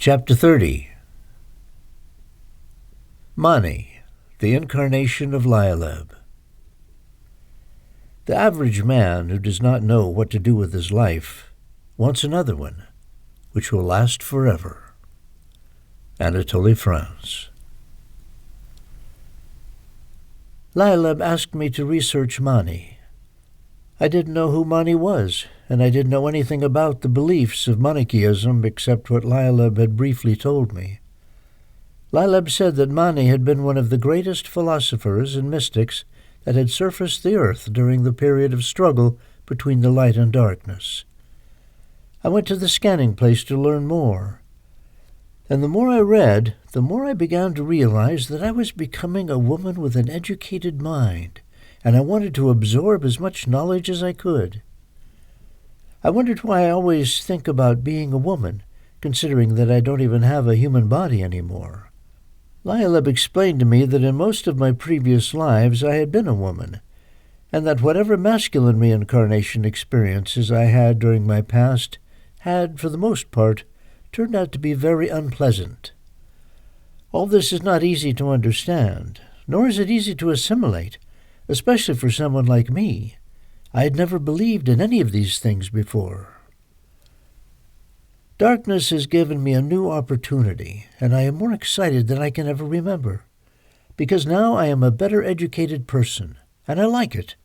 Chapter 30. Mani, the Incarnation of Lialeb. The average man who does not know what to do with his life wants another one, which will last forever. Anatole France. Lialeb asked me to research Mani. I didn't know who Mani was, and I didn't know anything about the beliefs of Manichaeism except what Lialeb had briefly told me. Lialeb said that Mani had been one of the greatest philosophers and mystics that had surfaced the earth during the period of struggle between the light and darkness. I went to the scanning place to learn more, and the more I read, the more I began to realize that I was becoming a woman with an educated mind, and I wanted to absorb as much knowledge as I could. I wondered why I always think about being a woman, considering that I don't even have a human body anymore. Lialeb explained to me that in most of my previous lives I had been a woman, and that whatever masculine reincarnation experiences I had during my past had, for the most part, turned out to be very unpleasant. All this is not easy to understand, nor is it easy to assimilate, especially for someone like me. I had never believed in any of these things before. Darkness has given me a new opportunity, and I am more excited than I can ever remember, because now I am a better educated person, and I like it.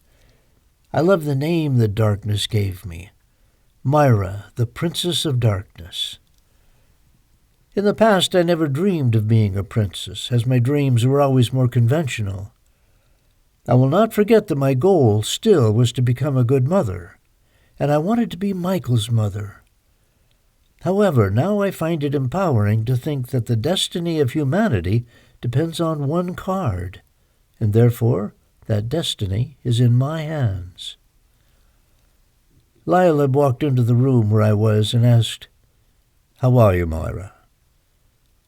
I love the name that darkness gave me, Myra, the Princess of Darkness. In the past I never dreamed of being a princess, as my dreams were always more conventional. I will not forget that my goal still was to become a good mother, and I wanted to be Michael's mother. However, now I find it empowering to think that the destiny of humanity depends on one card, and therefore that destiny is in my hands. Lialeb walked into the room where I was and asked, "How are you, Myra?"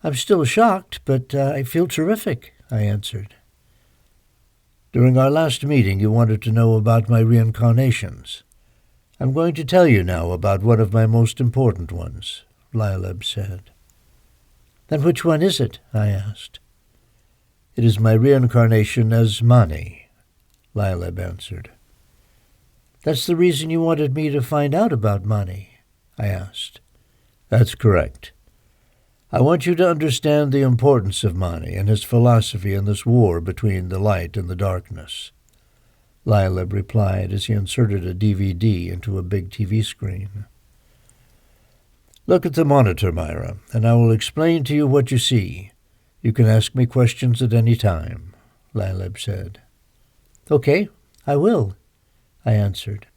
"I'm still shocked, but I feel terrific," I answered. "During our last meeting you wanted to know about my reincarnations. I'm going to tell you now about one of my most important ones," Lialeb said. "Then which one is it?" I asked. "It is my reincarnation as Mani," Lialeb answered. "That's the reason you wanted me to find out about Mani?" I asked. "That's correct. I want you to understand the importance of Mani and his philosophy in this war between the light and the darkness," Lialeb replied as he inserted a DVD into a big TV screen. "Look at the monitor, Myra, and I will explain to you what you see. You can ask me questions at any time," Lialeb said. "Okay, I will," I answered.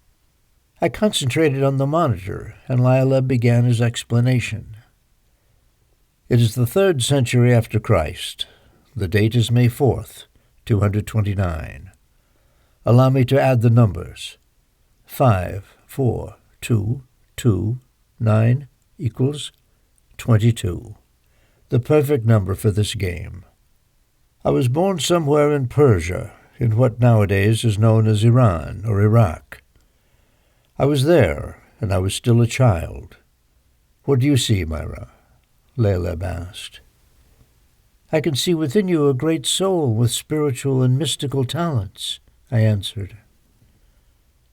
I concentrated on the monitor, and Lialeb began his explanation. "It is the 3rd century after Christ. The date is May 4th, 229. Allow me to add the numbers. 5, 4, 2, 2, 9 equals 22. The perfect number for this game. I was born somewhere in Persia, in what nowadays is known as Iran or Iraq. I was there, and I was still a child. What do you see, Myra?" Lialeb asked. "I can see within you a great soul with spiritual and mystical talents," I answered.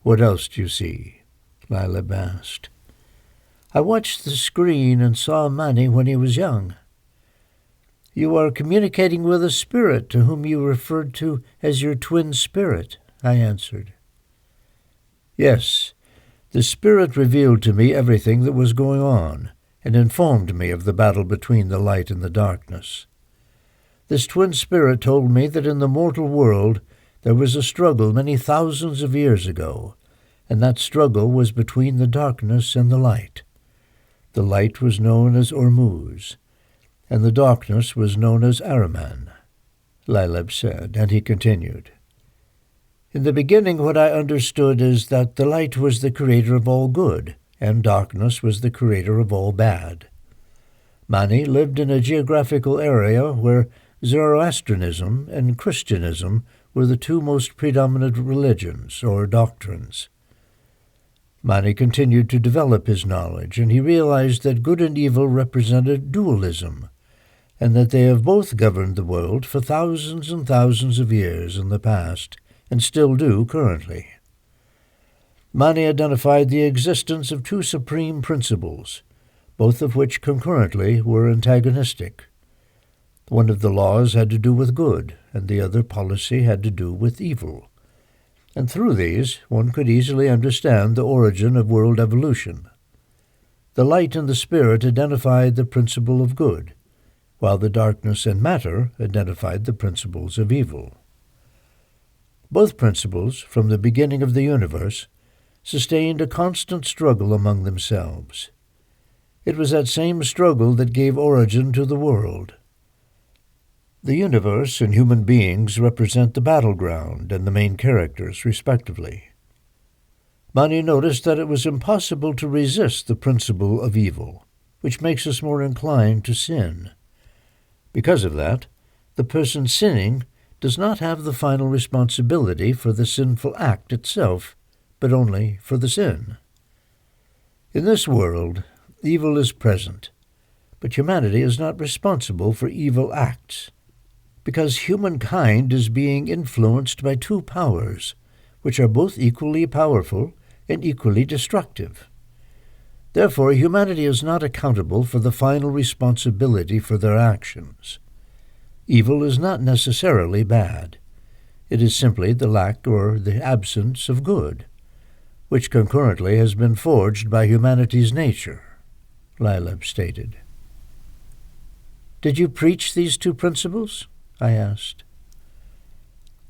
"What else do you see?" Lialeb asked. "I watched the screen and saw Mani when he was young." "You are communicating with a spirit to whom you referred to as your twin spirit," I answered. "Yes, the spirit revealed to me everything that was going on, and informed me of the battle between the light and the darkness. This twin spirit told me that in the mortal world there was a struggle many thousands of years ago, and that struggle was between the darkness and the light. The light was known as Ormuz, and the darkness was known as Ahriman," Lialeb said, and he continued. "In the beginning what I understood is that the light was the creator of all good, and darkness was the creator of all bad. Mani lived in a geographical area where Zoroastrianism and Christianism were the two most predominant religions or doctrines. Mani continued to develop his knowledge, and he realized that good and evil represented dualism, and that they have both governed the world for thousands and thousands of years in the past, and still do currently. Mani identified the existence of two supreme principles, both of which concurrently were antagonistic. One of the laws had to do with good, and the other policy had to do with evil. And through these, one could easily understand the origin of world evolution. The light and the spirit identified the principle of good, while the darkness and matter identified the principles of evil. Both principles, from the beginning of the universe, sustained a constant struggle among themselves. It was that same struggle that gave origin to the world. The universe and human beings represent the battleground and the main characters, respectively. Mani noticed that it was impossible to resist the principle of evil, which makes us more inclined to sin. Because of that, the person sinning does not have the final responsibility for the sinful act itself, but only for the sin. In this world, evil is present, but humanity is not responsible for evil acts, because humankind is being influenced by two powers, which are both equally powerful and equally destructive. Therefore, humanity is not accountable for the final responsibility for their actions. Evil is not necessarily bad. It is simply the lack or the absence of good, which concurrently has been forged by humanity's nature, Lileb stated. Did you preach these two principles? I asked.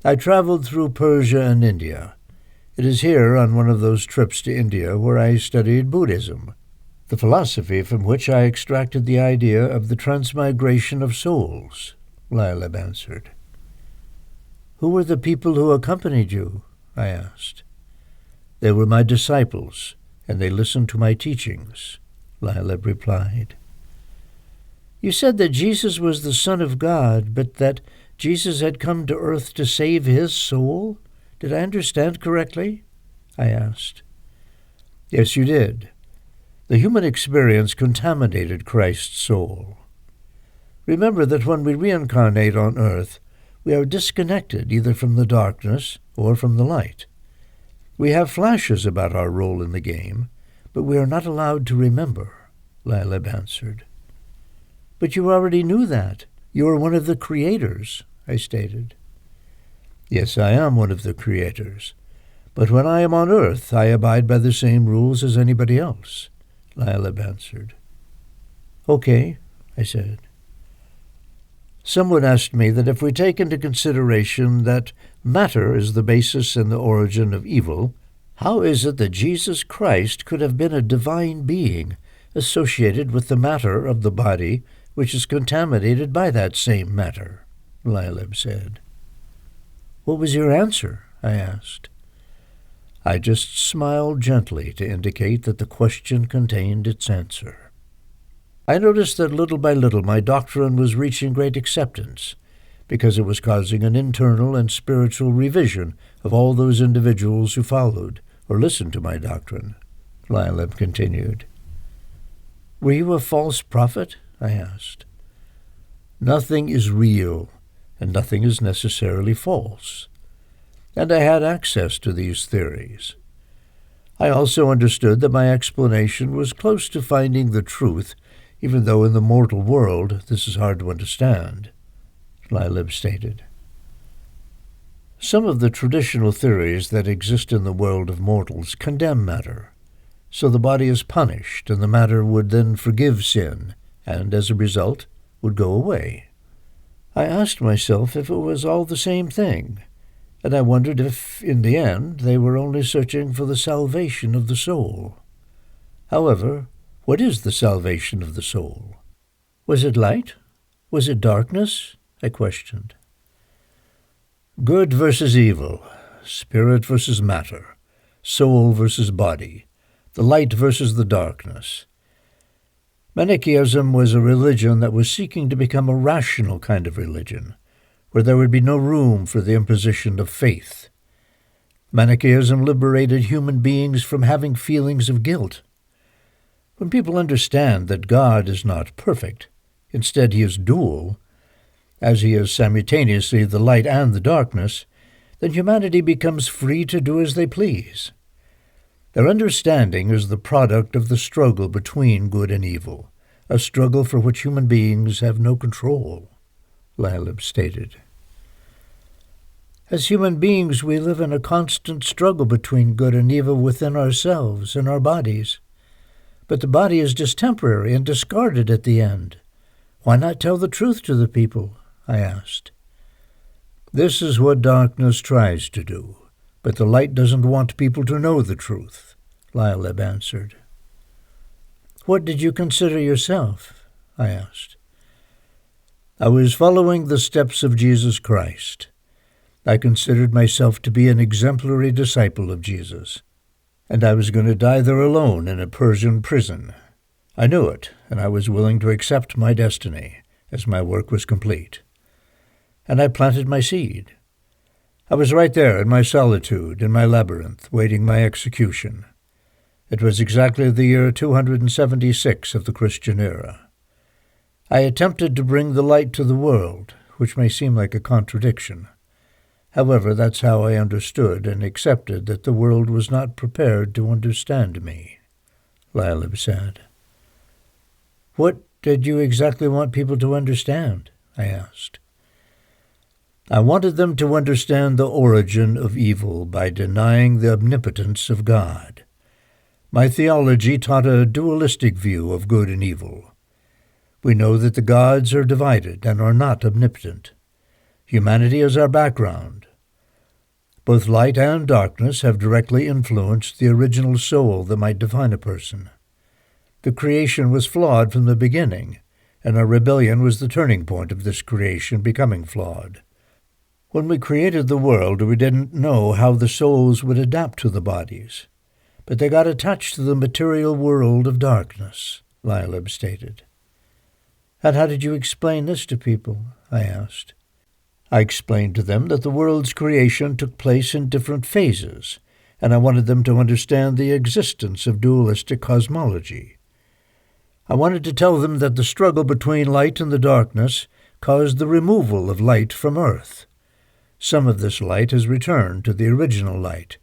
I traveled through Persia and India. It is here, on one of those trips to India, where I studied Buddhism, the philosophy from which I extracted the idea of the transmigration of souls, Lileb answered. Who were the people who accompanied you? I asked. They were my disciples, and they listened to my teachings, Lileb replied. You said that Jesus was the Son of God, but that Jesus had come to earth to save his soul? Did I understand correctly? I asked. Yes, you did. The human experience contaminated Christ's soul. Remember that when we reincarnate on earth, we are disconnected either from the darkness or from the light. We have flashes about our role in the game, but we are not allowed to remember, Lileb answered. But you already knew that. You are one of the creators, I stated. Yes, I am one of the creators. But when I am on earth, I abide by the same rules as anybody else, Lileb answered. Okay, I said. Someone asked me that if we take into consideration that matter is the basis and the origin of evil, how is it that Jesus Christ could have been a divine being associated with the matter of the body which is contaminated by that same matter? Lileb said. What was your answer? I asked. I just smiled gently to indicate that the question contained its answer. I noticed that little by little my doctrine was reaching great acceptance, because it was causing an internal and spiritual revision of all those individuals who followed or listened to my doctrine, Lileb continued. Were you a false prophet? I asked. Nothing is real, and nothing is necessarily false. And I had access to these theories. I also understood that my explanation was close to finding the truth, even though in the mortal world this is hard to understand, Lileb stated. Some of the traditional theories that exist in the world of mortals condemn matter, so the body is punished, and the matter would then forgive sin, and as a result would go away. I asked myself if it was all the same thing, and I wondered if, in the end, they were only searching for the salvation of the soul. However, what is the salvation of the soul? Was it light? Was it darkness? I questioned. Good versus evil, spirit versus matter, soul versus body, the light versus the darkness. Manichaeism was a religion that was seeking to become a rational kind of religion, where there would be no room for the imposition of faith. Manichaeism liberated human beings from having feelings of guilt. When people understand that God is not perfect, instead he is dual, as he is simultaneously the light and the darkness, then humanity becomes free to do as they please. Their understanding is the product of the struggle between good and evil, a struggle for which human beings have no control, Lalib stated. As human beings, we live in a constant struggle between good and evil within ourselves and our bodies. But the body is just temporary and discarded at the end. Why not tell the truth to the people? I asked. This is what darkness tries to do, but the light doesn't want people to know the truth, Lalib answered. What did you consider yourself? I asked. I was following the steps of Jesus Christ. I considered myself to be an exemplary disciple of Jesus, and I was going to die there alone in a Persian prison. I knew it, and I was willing to accept my destiny, as my work was complete. And I planted my seed. I was right there in my solitude, in my labyrinth, waiting my execution. It was exactly the year 276 of the Christian era. I attempted to bring the light to the world, which may seem like a contradiction. However, that's how I understood and accepted that the world was not prepared to understand me, Lalib said. What did you exactly want people to understand? I asked. I wanted them to understand the origin of evil by denying the omnipotence of God. My theology taught a dualistic view of good and evil. We know that the gods are divided and are not omnipotent. Humanity is our background. Both light and darkness have directly influenced the original soul that might define a person. The creation was flawed from the beginning, and our rebellion was the turning point of this creation becoming flawed. When we created the world, we didn't know how the souls would adapt to the bodies, but they got attached to the material world of darkness, Lalib stated. And how did you explain this to people? I asked. I explained to them that the world's creation took place in different phases, and I wanted them to understand the existence of dualistic cosmology. I wanted to tell them that the struggle between light and the darkness caused the removal of light from Earth. Some of this light has returned to the original light,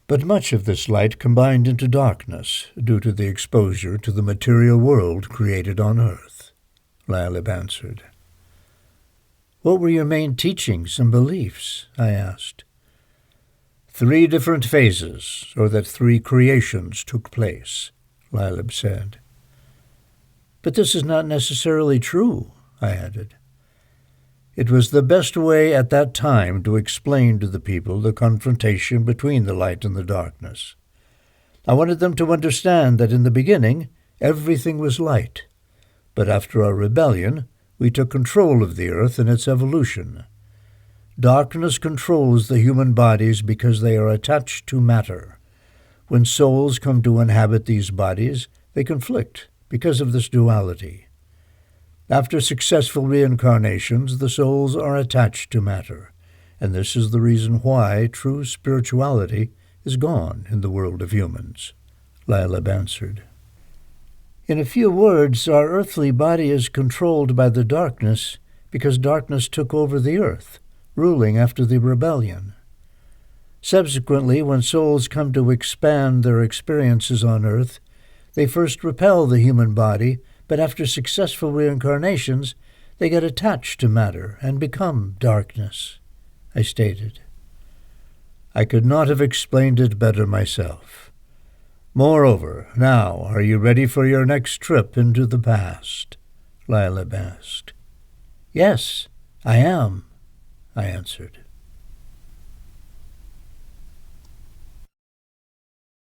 but much of this light combined into darkness due to the exposure to the material world created on Earth, Lalib answered. What were your main teachings and beliefs? I asked. 3 different phases, or that 3 creations took place, Lalib said. But this is not necessarily true, I added. It was the best way at that time to explain to the people the confrontation between the light and the darkness. I wanted them to understand that in the beginning everything was light, but after our rebellion we took control of the earth and its evolution. Darkness controls the human bodies because they are attached to matter. When souls come to inhabit these bodies, they conflict because of this duality. After successful reincarnations, the souls are attached to matter, and this is the reason why true spirituality is gone in the world of humans, Lalib answered. In a few words, our earthly body is controlled by the darkness because darkness took over the earth, ruling after the rebellion. Subsequently, when souls come to expand their experiences on earth, they first repel the human body, but after successful reincarnations, they get attached to matter and become darkness, I stated. I could not have explained it better myself. Moreover, now, are you ready for your next trip into the past? Lalib asked. Yes, I am, I answered.